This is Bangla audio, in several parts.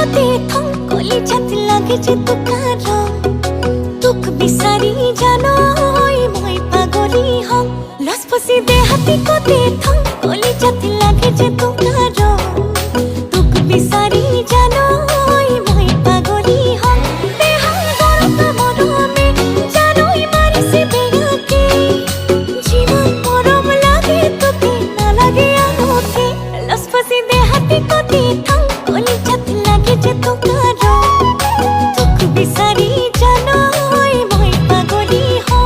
কতে থং কলি ছাতি লাগে যে তুকার তুক বিসারি জানই মই পাগলি হং লসপসি দে হাতি কতে থং কলি ছাতি লাগে যে তুকার তুক বিসারি জানই মই পাগলি হং দেহা গরকা মরমে জানই মারিসে বেগাকে জীবন মরম লাগে তোকে না লাগে আলোকে লসপসি দে হাতি কতে থং কলি ছাতি লাগে যে তুকার তুক বিসারি জানই মই পাগলি হং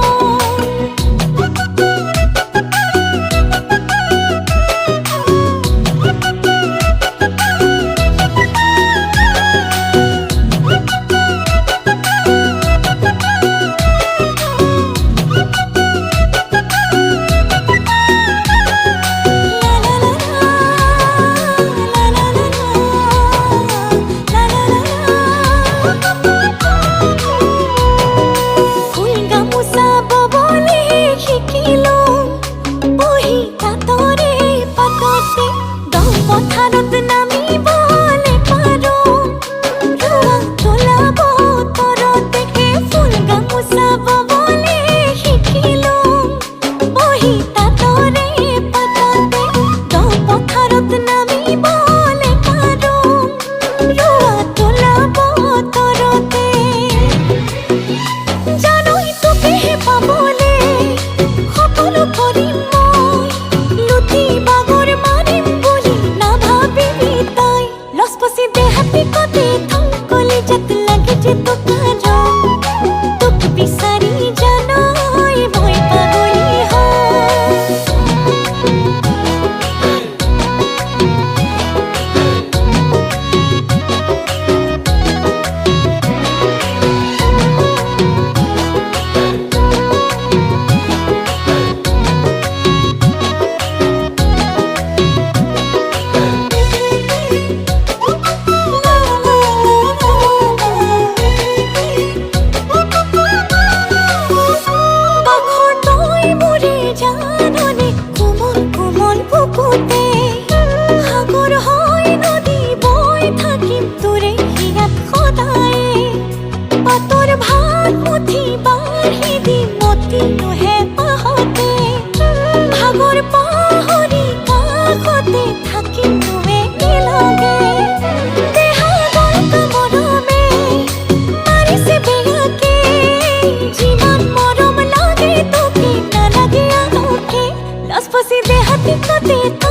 লসপসি দে হাতি কতে